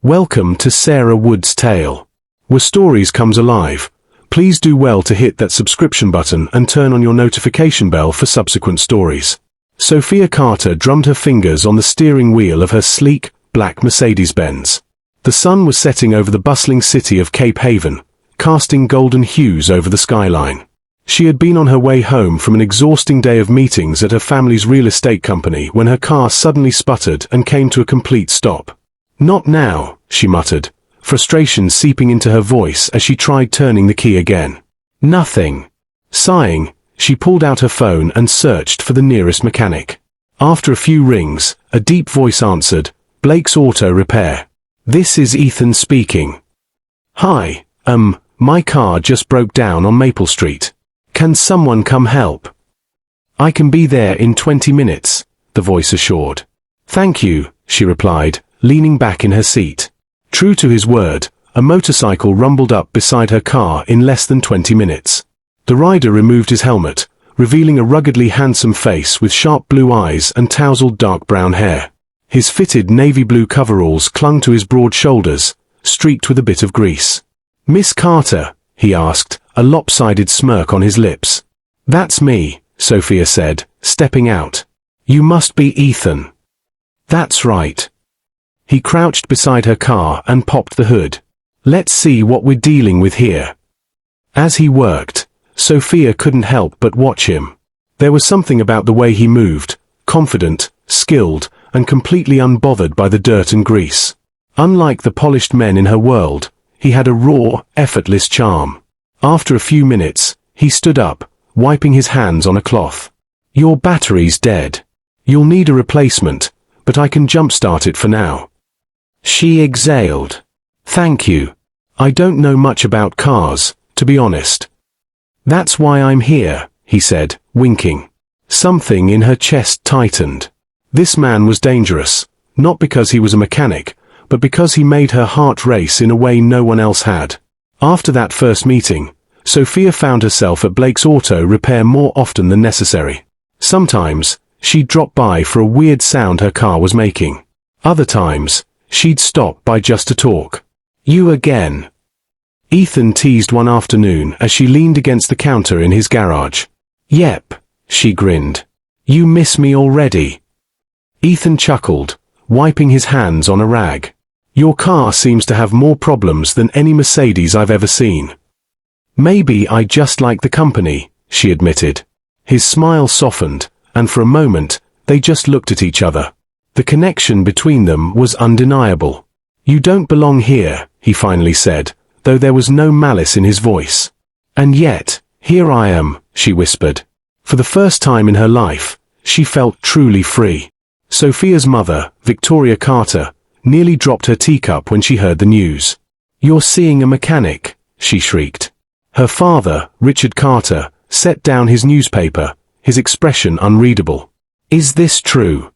Welcome to Sarah Wood's Tale, where stories comes alive. Please do well to hit that subscription button and turn on your notification bell for subsequent stories. Sophia Carter drummed her fingers on the steering wheel of her sleek, black Mercedes-Benz. The sun was setting over the bustling city of Cape Haven, casting golden hues over the skyline. She had been on her way home from an exhausting day of meetings at her family's real estate company when her car suddenly sputtered and came to a complete stop. "Not now," she muttered, frustration seeping into her voice as she tried turning the key again. "Nothing." Sighing, she pulled out her phone and searched for the nearest mechanic. After a few rings, a deep voice answered, "Blake's Auto Repair. This is Ethan speaking." "Hi, my car just broke down on Maple Street. Can someone come help?" "I can be there in 20 minutes, the voice assured. "Thank you," she replied, leaning back in her seat. True to his word, a motorcycle rumbled up beside her car in less than 20 minutes. The rider removed his helmet, revealing a ruggedly handsome face with sharp blue eyes and tousled dark brown hair. His fitted navy blue coveralls clung to his broad shoulders, streaked with a bit of grease. "Miss Carter?" he asked, a lopsided smirk on his lips. "That's me," Sophia said, stepping out. "You must be Ethan." "That's right." He crouched beside her car and popped the hood. "Let's see what we're dealing with here." As he worked, Sophia couldn't help but watch him. There was something about the way he moved, confident, skilled, and completely unbothered by the dirt and grease. Unlike the polished men in her world, he had a raw, effortless charm. After a few minutes, he stood up, wiping his hands on a cloth. "Your battery's dead. You'll need a replacement, but I can jumpstart it for now." She exhaled. "Thank you. I don't know much about cars, to be honest." "That's why I'm here," he said, winking. Something in her chest tightened. This man was dangerous, not because he was a mechanic, but because he made her heart race in a way no one else had. After that first meeting, Sophia found herself at Blake's Auto Repair more often than necessary. Sometimes, she'd drop by for a weird sound her car was making. Other times, she'd stop by just to talk. "You again?" Ethan teased one afternoon as she leaned against the counter in his garage. "Yep," she grinned. "You miss me already?" Ethan chuckled, wiping his hands on a rag. "Your car seems to have more problems than any Mercedes I've ever seen." "Maybe I just like the company," she admitted. His smile softened, and for a moment, they just looked at each other. The connection between them was undeniable. "You don't belong here," he finally said, though there was no malice in his voice. "And yet, here I am," she whispered. For the first time in her life, she felt truly free. Sophia's mother, Victoria Carter, nearly dropped her teacup when she heard the news. "You're seeing a mechanic," she shrieked. Her father, Richard Carter, set down his newspaper, his expression unreadable. "Is this true?"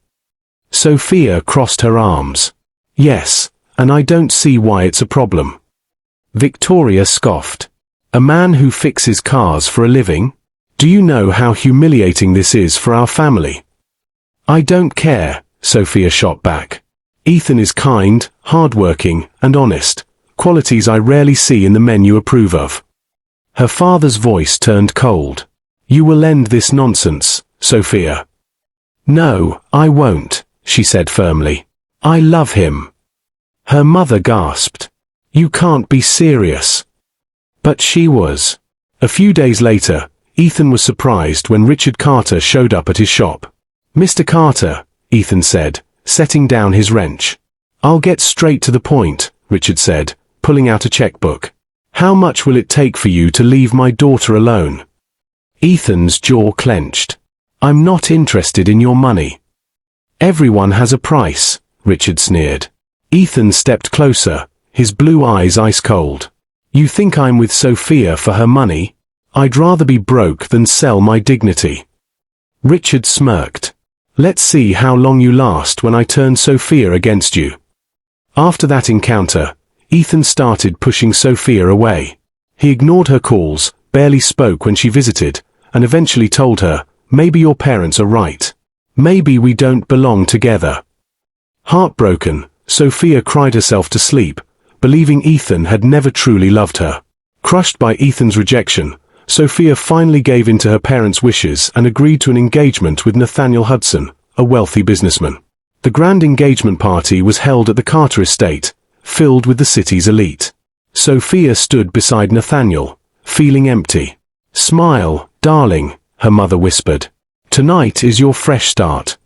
Sophia crossed her arms. "Yes, and I don't see why it's a problem." Victoria scoffed. "A man who fixes cars for a living? Do you know how humiliating this is for our family?" "I don't care," Sophia shot back. "Ethan is kind, hardworking, and honest, qualities I rarely see in the men you approve of." Her father's voice turned cold. "You will end this nonsense, Sophia." "No, I won't," she said firmly. "I love him." Her mother gasped. "You can't be serious." But she was. A few days later, Ethan was surprised when Richard Carter showed up at his shop. "Mr. Carter," Ethan said, setting down his wrench. "I'll get straight to the point," Richard said, pulling out a checkbook. "How much will it take for you to leave my daughter alone?" Ethan's jaw clenched. "I'm not interested in your money." "Everyone has a price," Richard sneered. Ethan stepped closer, his blue eyes ice cold. "You think I'm with Sophia for her money? I'd rather be broke than sell my dignity." Richard smirked. "Let's see how long you last when I turn Sophia against you." After that encounter, Ethan started pushing Sophia away. He ignored her calls, barely spoke when she visited, and eventually told her, "Maybe your parents are right. Maybe we don't belong together." Heartbroken, Sophia cried herself to sleep, believing Ethan had never truly loved her. Crushed by Ethan's rejection, Sophia finally gave in to her parents' wishes and agreed to an engagement with Nathaniel Hudson, a wealthy businessman. The grand engagement party was held at the Carter estate, filled with the city's elite. Sophia stood beside Nathaniel, feeling empty. "Smile, darling," her mother whispered. "Tonight is your fresh start."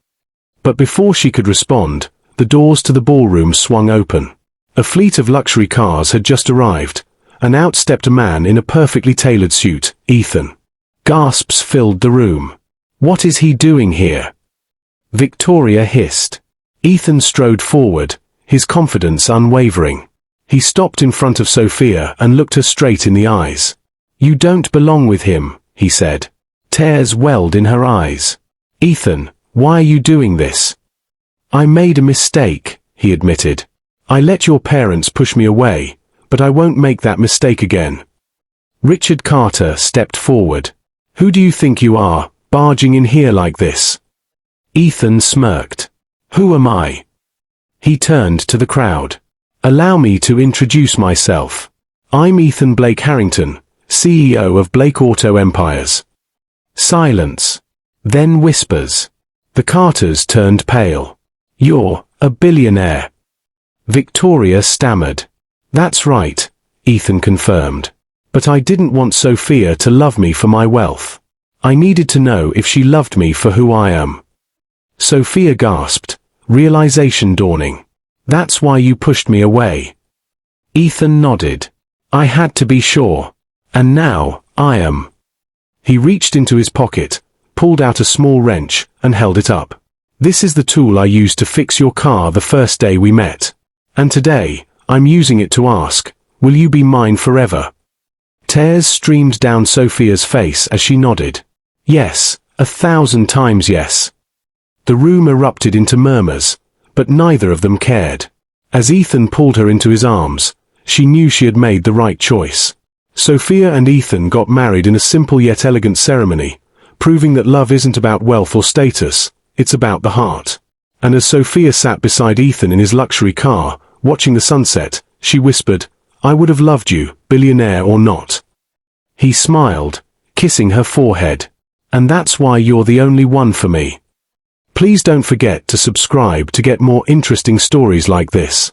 But before she could respond, the doors to the ballroom swung open. A fleet of luxury cars had just arrived, and out stepped a man in a perfectly tailored suit, Ethan. Gasps filled the room. "What is he doing here?" Victoria hissed. Ethan strode forward, his confidence unwavering. He stopped in front of Sophia and looked her straight in the eyes. "You don't belong with him," he said. Tears welled in her eyes. "Ethan, why are you doing this?" "I made a mistake," he admitted. "I let your parents push me away, but I won't make that mistake again." Richard Carter stepped forward. "Who do you think you are, barging in here like this?" Ethan smirked. "Who am I?" He turned to the crowd. "Allow me to introduce myself. I'm Ethan Blake Harrington, CEO of Blake Auto Empires." Silence. Then whispers. The Carters turned pale. "You're a billionaire." Victoria stammered. "That's right," Ethan confirmed. "But I didn't want Sophia to love me for my wealth. I needed to know if she loved me for who I am." Sophia gasped, realization dawning. "That's why you pushed me away." Ethan nodded. "I had to be sure. And now, I am." He reached into his pocket, pulled out a small wrench, and held it up. "This is the tool I used to fix your car the first day we met. And today, I'm using it to ask, will you be mine forever?" Tears streamed down Sophia's face as she nodded. "Yes, 1,000 times yes." The room erupted into murmurs, but neither of them cared. As Ethan pulled her into his arms, she knew she had made the right choice. Sophia and Ethan got married in a simple yet elegant ceremony, proving that love isn't about wealth or status, it's about the heart. And as Sophia sat beside Ethan in his luxury car, watching the sunset, she whispered, "I would have loved you, billionaire or not." He smiled, kissing her forehead. "And that's why you're the only one for me." Please don't forget to subscribe to get more interesting stories like this.